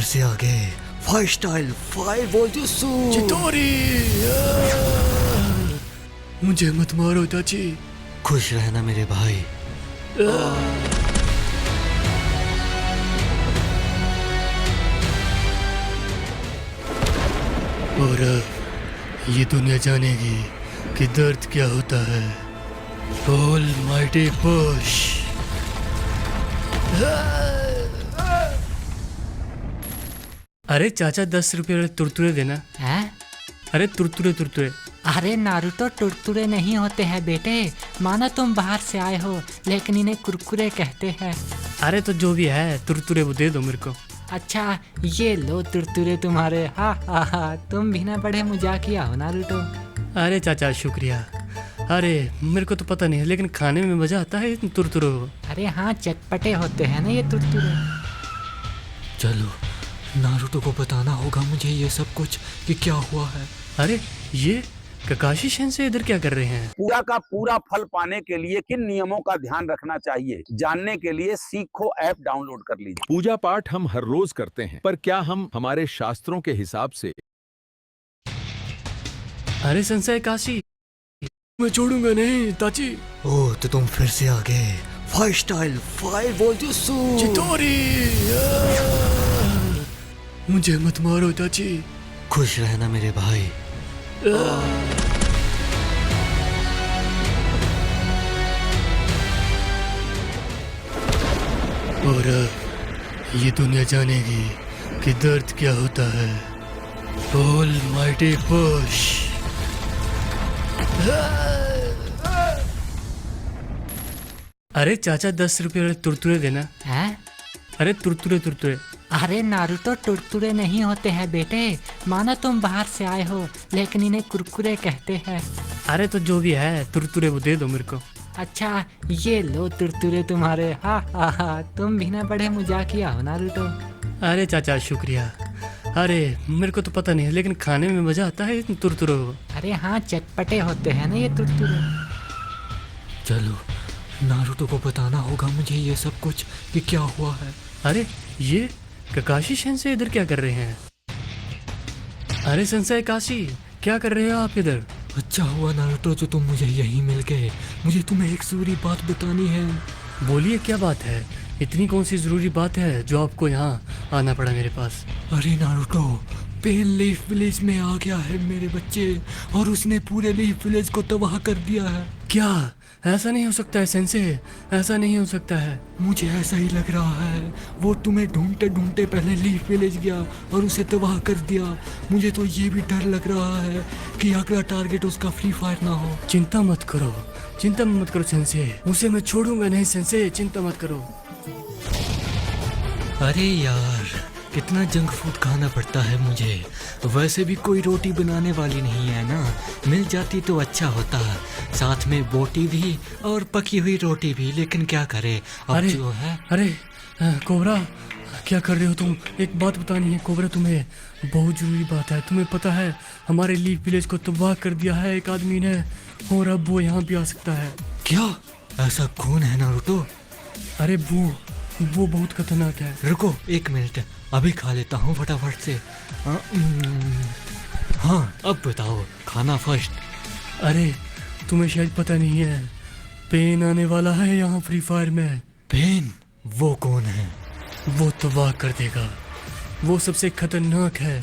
से आ गए। 5 स्टाइल 5 वोल्टुसु। चितोरी, मुझे मत मारो चाची। खुश रहना मेरे भाई। और अब ये दुनिया जानेगी कि दर्द क्या होता है। Almighty push. अरे चाचा 10 रुपये वाले तुरतुरे देना। हैं? अरे तुरतुरे तुरतुरे। अरे नारुतो टुरतुरे नहीं होते हैं बेटे, मानो तुम बाहर से आए हो, लेकिन इन्हें कुरकुरे कहते हैं। अरे तो जो भी है तुरतुरे वो दे दो मेरे को। अच्छा ये लो तुरतुरे तुम्हारे। हा हा हा, तुम भी ना बड़े मजाकिया हो नारुतो। अरे चाचा शुक्रिया। अरे मेरे को तो पता नहीं है, लेकिन खाने में मजा आता है इन तुरतुरों को। अरे हाँ, चटपटे होते हैं ना ये तुरतुरे। चलो नारुतो को बताना होगा मुझे ये सब कुछ कि क्या हुआ है। अरे ये ककाशी सेंसेई इधर क्या कर रहे हैं? पूरा का पूरा फल पाने के लिए किन नियमों का ध्यान रखना चाहिए, जानने के लिए सीखो ऐप डाउनलोड कर लीजिए। पूजा पाठ हम हर रोज करते हैं, पर क्या हम हमारे शास्त्रों के हिसाब से? अरे सेंसेई काशी, मैं छोड़ूंगा नहीं ताची। ओह तो तुम फिर से आ गए। 5 स्टाइल 5 वोल्टुसु। चितोरी, मुझे मत मारो चाची। खुश रहना मेरे भाई। और अब ये दुनिया जानेगी कि दर्द क्या होता है। Almighty push. अरे चाचा 10 रुपये वाले तुरतुरे देना। हैं? अरे तुरतुरे तुरतुरे। अरे नारुतो टुरतुरे नहीं होते हैं बेटे, मानो तुम बाहर से आए हो, लेकिन इन्हें कुरकुरे कहते हैं। अरे तो जो भी है तुरतुरे वो दे दो मेरे को। अच्छा ये लो तुरतुरे तुम्हारे। हा हा हा, तुम भी ना बड़े मजाकिया हो नारुतो। अरे चाचा शुक्रिया। अरे मेरे को तो पता नहीं है, लेकिन खाने में मजा आता है इन तुरतुरों को। अरे हाँ, चटपटे होते हैं ना ये तुरतुरे। चलो नारुतो को बताना होगा मुझे ये सब कुछ कि क्या हुआ है। अरे ये ककाशी सेंसेई इधर क्या कर रहे हैं? अरे सेंसेई काशी, क्या कर रहे हो आप इधर? अच्छा हुआ नारुतो जो तुम मुझे यहीं मिल गए। मुझे तुम्हें एक जरूरी बात बतानी है। बोलिए क्या बात है? इतनी कौन सी जरूरी बात है जो आपको यहाँ आना पड़ा मेरे पास? अरे नारुतो, पेन लीफ विलेज में आ गया है मेरे बच्चे, और उसने पूरे लीफ विलेज को तबाह कर दिया है। क्या? ऐसा नहीं हो सकता है सेंसेई, ऐसा नहीं हो सकता है। मुझे ऐसा ही लग रहा है। वो तुम्हें ढूंढते ढूंढते पहले लीफ विलेज गया और उसे तबाह कर दिया। मुझे तो ये भी डर लग रहा है कि अगला टारगेट उसका फ्री फायर ना हो। चिंता मत करो सेंसेई, उसे मैं छोड़ूंगा नहीं सेंसेई, चिंता मत करो। अरे यार, कितना जंक फूड खाना पड़ता है मुझे। वैसे भी कोई रोटी बनाने वाली नहीं है ना, मिल जाती तो अच्छा होता। साथ में बोटी भी और पकी हुई रोटी भी, लेकिन क्या करे अब अरे जो है। अरे कोबरा, क्या कर रहे हो तुम? एक बात बतानी है कोबरा तुम्हें, बहुत जरूरी बात है। तुम्हें पता है हमारे लीफ विलेज को तबाह कर दिया है एक आदमी ने, और अब वो यहाँ भी आ सकता है। क्या? ऐसा कौन है नारुतो? अरे वो बहुत खतरनाक है। रुको 1 मिनट, अभी खा लेता हूँ फटाफट से। हाँ अब बताओ, खाना फर्स्ट। अरे तुम्हें शायद पता नहीं है, पेन आने वाला है यहाँ फ्री फायर में। पेन? वो कौन है? वो तबाह कर देगा, वो सबसे खतरनाक है।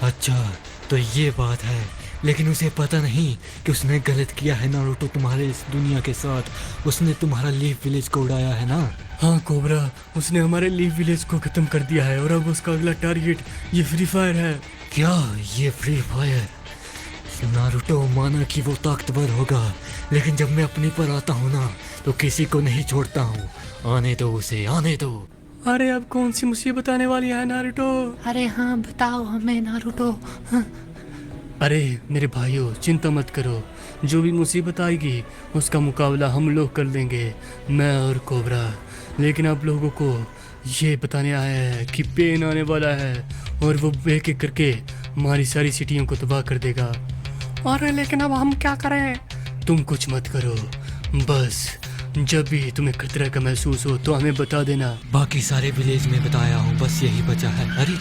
अच्छा तो ये बात है, लेकिन उसे पता नहीं कि उसने गलत किया है नारुतो तुम्हारे इस दुनिया के साथ। उसने तुम्हारा लीफ विलेज को उड़ाया है ना। हाँ कोबरा, उसने हमारे लीफ विलेज को खत्म कर दिया है, और अब उसका अगला टारगेट ये फ्री फायर है। क्या ये फ्री फायर? नारुतो माना कि वो ताकतवर होगा, लेकिन जब मैं अपने पर आता हूँ ना तो किसी को नहीं छोड़ता हूँ। आने दो उसे, आने दो। अरे अब कौन सी मुसीबत आने वाली है नारुतो? अरे हाँ बताओ हमें नारुतो। हाँ। अरे मेरे भाइयों, चिंता मत करो, जो भी मुसीबत आएगी उसका मुकाबला हम लोग कर लेंगे, मैं और कोबरा। लेकिन आप लोगों को ये बताने आया है कि पेन आने वाला है, और वो एक एक करके हमारी सारी सिटियों को तबाह कर देगा। अरे लेकिन अब हम क्या करें? तुम कुछ मत करो, बस जब भी तुम्हें खतरा का महसूस हो तो हमें बता देना। बाकी सारे विलेज में बताया हूँ, बस यही बचा है। अरे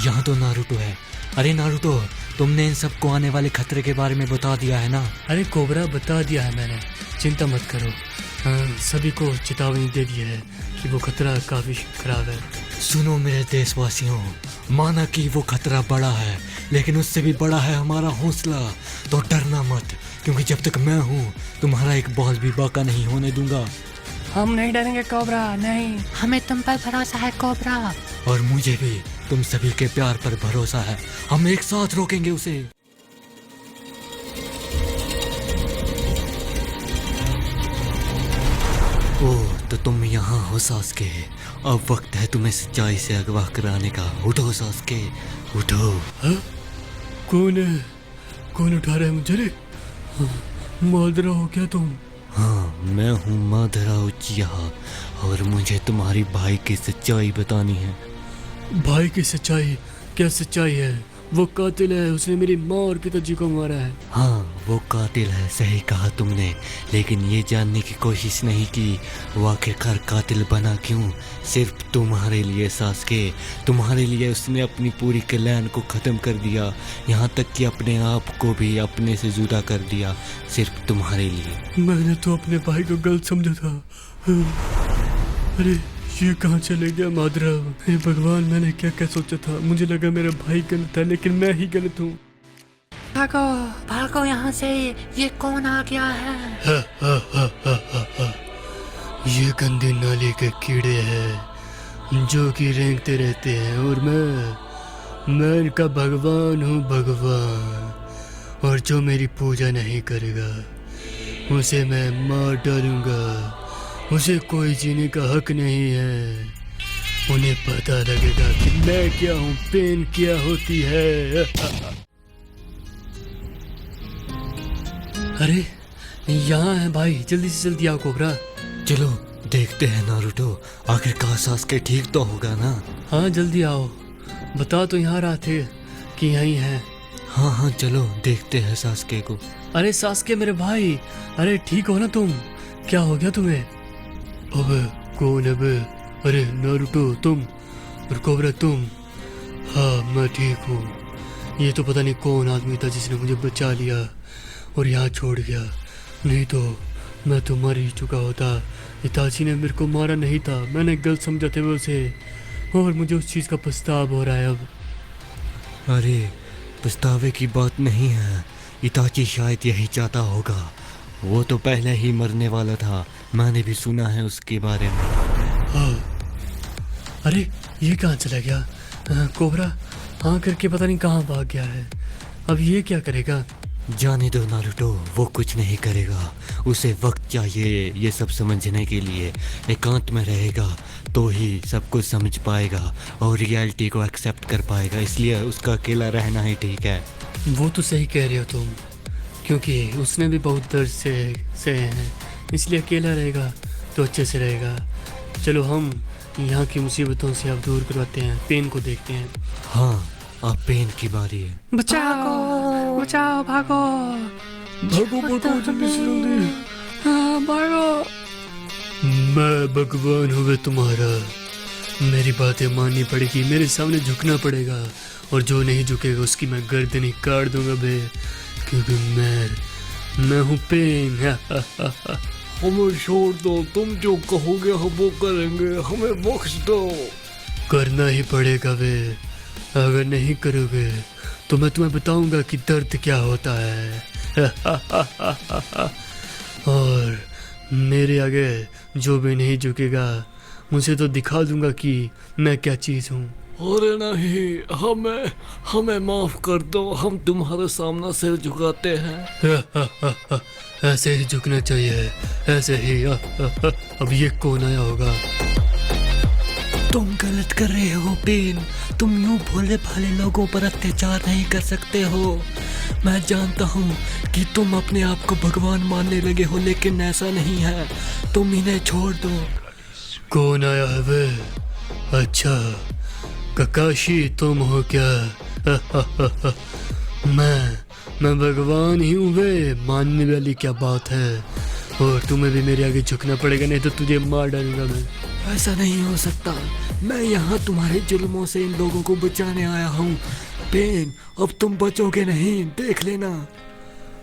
यहाँ तो नारुतो है। अरे नारुतो, तुमने इन सबको आने वाले खतरे के बारे में बता दिया है ना? अरे कोबरा, बता दिया है मैंने, चिंता मत करो। हाँ, सभी को चेतावनी दे दी है कि वो खतरा काफ़ी खराब है। सुनो मेरे देशवासियों, माना कि वो खतरा बड़ा है, लेकिन उससे भी बड़ा है हमारा हौसला। तो डरना मत, क्योंकि जब तक मैं हूँ तुम्हारा एक बॉल भी बाका नहीं होने दूंगा। हम नहीं डरेंगे कोबरा, नहीं। हमें तुम पर भरोसा है कोबरा। और मुझे भी तुम सभी के प्यार पर भरोसा है। हम एक साथ रोकेंगे उसे। ओह, तो तुम यहाँ हो सास्के। अब वक्त है तुम्हें सच्चाई से अगवा कराने का। उठो सास्के, उठो। हाँ? कौन है? कौन उठा रहा है मुझे रे? हाँ, मादरा हो क्या तुम? हाँ, मैं हूँ माधरा उचिया और मुझे तुम्हारी भाई की सच्चाई बतानी है। भाई की सच्चाई? क्या सच्चाई है? वो कातिल है, उसने मेरी माँ और पिताजी को मारा है। हाँ, वो कातिल है, सही कहा तुमने। लेकिन ये जानने की कोशिश नहीं की वो आखिरकार कातिल बना क्यों। सिर्फ तुम्हारे लिए सास्के, तुम्हारे लिए उसने अपनी पूरी क्लैन को ख़त्म कर दिया, यहाँ तक कि अपने आप को भी अपने से जुदा कर दिया, सिर्फ तुम्हारे लिए। मैंने तो अपने भाई को गलत समझा था। अरे ये कहाँ चले गया मादरा? हे भगवान, मैंने क्या क्या सोचा था? मुझे लगा मेरा भाई गलत है, लेकिन मैं ही गलत हूँ। भागो भागो यहाँ से, ये कौन आ गया है? ये गंदे नाले के कीड़े हैं जो कि रेंगते रहते हैं, और मैं इनका भगवान हूँ, भगवान। और जो मेरी पूजा नहीं करेगा उसे मैं मार डालूंगा। उसे कोई जीने का हक नहीं है। उन्हें पता लगेगा कि मैं क्या हूँ, पेन क्या होती है। अरे यहाँ है भाई, जल्दी से जल्दी आओ कोबरा। चलो देखते हैं नारुतो, आखिरकार सास्के ठीक तो होगा ना? हाँ जल्दी आओ, बता तो यहाँ रहा थे कि यहीं है। हाँ हाँ चलो देखते हैं सास्के को। अरे सास्के मेरे भाई, अरे ठीक हो ना तुम? क्या हो गया तुम्हें? अबे कौन है बे? अरे नारुतो तुम, और कोबरा तुम? हाँ मैं ठीक हूँ। ये तो पता नहीं कौन आदमी था जिसने मुझे बचा लिया और यहाँ छोड़ गया, नहीं तो मैं तो मर ही चुका होता। इताची ने मेरे को मारा नहीं था, मैंने गलत समझा था उसे, और मुझे उस चीज़ का पछतावा हो रहा है अब। अरे पछतावे की बात नहीं है, इताची शायद यही चाहता होगा। वो तो पहले ही मरने वाला था, मैंने भी सुना है उसके बारे में। हाँ। अरे ये कहाँ चला गया? कोबरा हाँ करके पता नहीं कहाँ भाग गया है। अब ये क्या करेगा? जाने दो नारुतो, वो कुछ नहीं करेगा। उसे वक्त चाहिए ये सब समझने के लिए। एकांत में रहेगा तो ही सब कुछ समझ पाएगा और रियलिटी को एक्सेप्ट कर पाएगा, इसलिए उसका अकेला रहना ही ठीक है। वो तो सही कह रहे हो तुम, क्योंकि उसने भी बहुत दर्द से हैं, इसलिए अकेला रहेगा तो अच्छे से रहेगा। चलो हम यहाँ की मुसीबतों से अब दूर करवाते हैं, पेन को देखते हैं। हाँ, अब पेन की बारी है। बचाओ बचाओ, भागो भागो भागो जल्दी से जल्दी, भागो। मैं भगवान हुए तुम्हारा, मेरी बातें माननी पड़ेगी, मेरे सामने झुकना पड़ेगा, और जो नहीं झुकेगा उसकी मैं गर्दन ही काट दूंगा बे, क्योंकि मैं हूँ पेन। हमें छोड़ दो, तुम जो कहोगे हम वो करेंगे, हमें बख्श दो। करना ही पड़ेगा बे, अगर नहीं करोगे तो मैं तुम्हें बताऊंगा कि दर्द क्या होता है। और मेरे आगे जो भी नहीं झुकेगा मुझे तो दिखा दूंगा कि मैं क्या चीज़ हूँ। अरे नहीं, हमें माफ कर दो, हम तुम्हारे सामने सिर झुकाते हैं। ऐसे ही झुकना चाहिए, ऐसे ही। अब ये कौन आया होगा? तुम गलत कर रहे हो पेन, तुम यूं भोले भाले लोगों पर अत्याचार नहीं कर सकते हो। मैं जानता हूँ कि तुम अपने आप को भगवान मानने लगे हो, लेकिन ऐसा नहीं है, तुम इन्हें छोड़ दो। कौन आया है वे? अच्छा ककाशी तुम हो क्या? मैं भगवान ही हूँ वे, मानने वाली क्या बात है। और तुम्हें भी मेरे आगे झुकना पड़ेगा, नहीं तो तुझे मार डालूंगा मैं। ऐसा नहीं हो सकता। मैं यहाँ तुम्हारे जुल्मों से इन लोगों को बचाने आया हूँ। पेन, अब तुम बचोगे नहीं, देख लेना।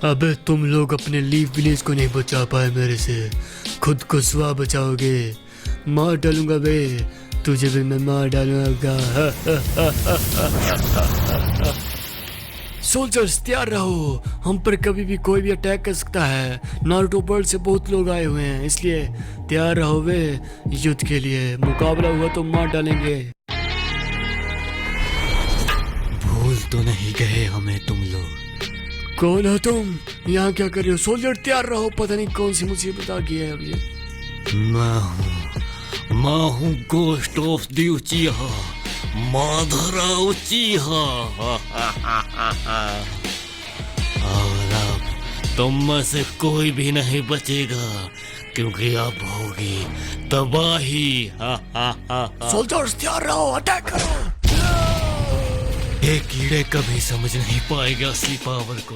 अबे तुम लोग अपने लीव विलेज को नहीं बचा पाए मेरे से, खुद को स्वा बचाओगे। मार डालूंगा बे, तुझे भी मैं मार डालूंगा। सोल्जर्स तैयार रहो, हम पर कभी भी कोई भी अटैक कर सकता है। नारुतो वर्ल्ड से बहुत लोग आए हुए हैं, इसलिए तैयार रहो वे युद्ध के लिए। मुकाबला हुआ तो मार डालेंगे। भूल तो नहीं गए हमें तुम लोग? कौन हो तुम? यहाँ क्या कर रहे हो? सोल्जर तैयार रहो, पता नहीं कौन सी मुसीबत आ गई है अब ये। मैं हूँ ghost of the Uchiha, Madara Uchiha. और अब तुम में से कोई भी नहीं बचेगा, क्योंकि अब होगी तबाही। सोल्जर्स तैयार रहो, अटैक करो। ये कीड़े कभी समझ नहीं पाएगा असली पावर को।